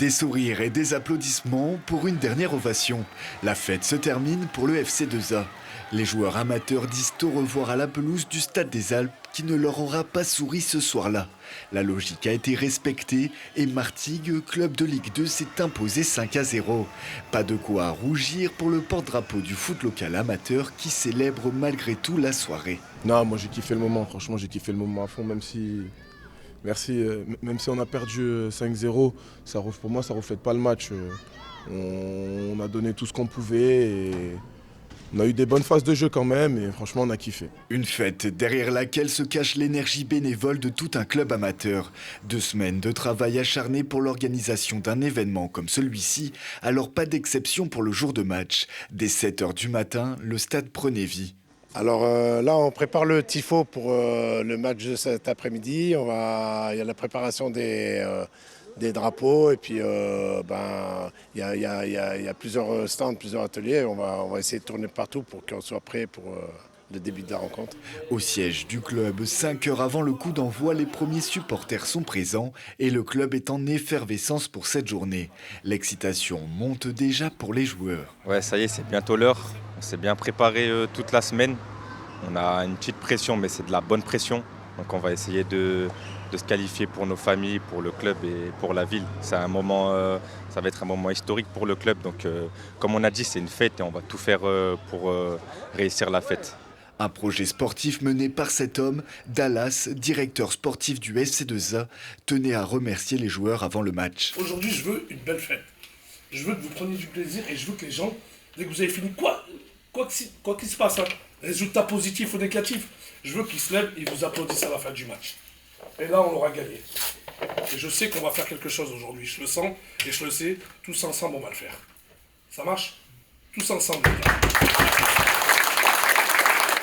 Des sourires et des applaudissements pour une dernière ovation. La fête se termine pour le FC2A. Les joueurs amateurs disent au revoir à la pelouse du Stade des Alpes qui ne leur aura pas souri ce soir-là. La logique a été respectée et Martigues, club de Ligue 2, s'est imposé 5-0. Pas de quoi rougir pour le porte-drapeau du foot local amateur qui célèbre malgré tout la soirée. Non, moi j'ai kiffé le moment, franchement j'ai kiffé le moment à fond, même si on a perdu 5-0, pour moi ça ne reflète pas le match. On a donné tout ce qu'on pouvait et on a eu des bonnes phases de jeu quand même et franchement on a kiffé. Une fête derrière laquelle se cache l'énergie bénévole de tout un club amateur. 2 semaines de travail acharné pour l'organisation d'un événement comme celui-ci, alors pas d'exception pour le jour de match. Dès 7h du matin, le stade prenait vie. Alors là, on prépare le tifo pour le match de cet après-midi. Il y a la préparation des drapeaux et puis il y a plusieurs stands, plusieurs ateliers. On va essayer de tourner partout pour qu'on soit prêt pour le début de la rencontre. Au siège du club, 5 heures avant le coup d'envoi, les premiers supporters sont présents et le club est en effervescence pour cette journée. L'excitation monte déjà pour les joueurs. Ouais, ça y est, c'est bientôt l'heure. On s'est bien préparé toute la semaine. On a une petite pression, mais c'est de la bonne pression. Donc on va essayer de se qualifier pour nos familles, pour le club et pour la ville. Ça va être un moment historique pour le club. Donc comme on a dit, c'est une fête et on va tout faire pour réussir la fête. Un projet sportif mené par cet homme, Dallas, directeur sportif du FC2A, tenait à remercier les joueurs avant le match. Aujourd'hui, je veux une belle fête. Je veux que vous preniez du plaisir et je veux que les gens, dès que vous avez fini, quoi qu'il se passe, résultat positif ou négatif, je veux qu'ils se lèvent et vous applaudissent à la fin du match. Et là, on aura gagné. Et je sais qu'on va faire quelque chose aujourd'hui. Je le sens et je le sais. Tous ensemble, on va le faire. Ça marche? Tous ensemble, les gars.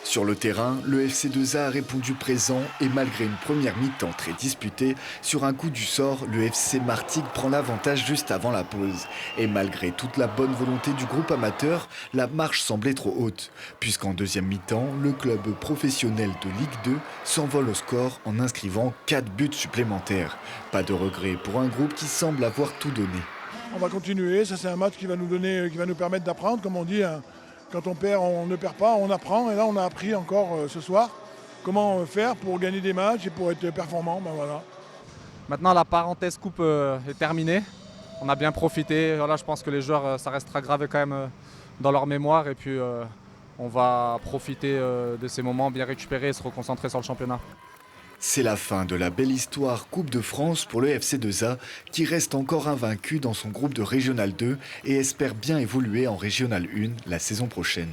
Sur le terrain, le FC2A a répondu présent et malgré une première mi-temps très disputée, sur un coup du sort, le FC Martigues prend l'avantage juste avant la pause. Et malgré toute la bonne volonté du groupe amateur, la marche semblait trop haute, puisqu'en deuxième mi-temps, le club professionnel de Ligue 2 s'envole au score en inscrivant 4 buts supplémentaires. Pas de regret pour un groupe qui semble avoir tout donné. On va continuer, ça c'est un match qui va nous permettre d'apprendre, comme on dit. Quand on perd, on ne perd pas, on apprend. Et là, on a appris encore ce soir comment faire pour gagner des matchs et pour être performant. Voilà. Maintenant, la parenthèse coupe est terminée. On a bien profité. Voilà, je pense que les joueurs, ça restera gravé quand même dans leur mémoire. Et puis, on va profiter de ces moments, bien récupérer et se reconcentrer sur le championnat. C'est la fin de la belle histoire Coupe de France pour le FC2A qui reste encore invaincu dans son groupe de Régional 2 et espère bien évoluer en Régional 1 la saison prochaine.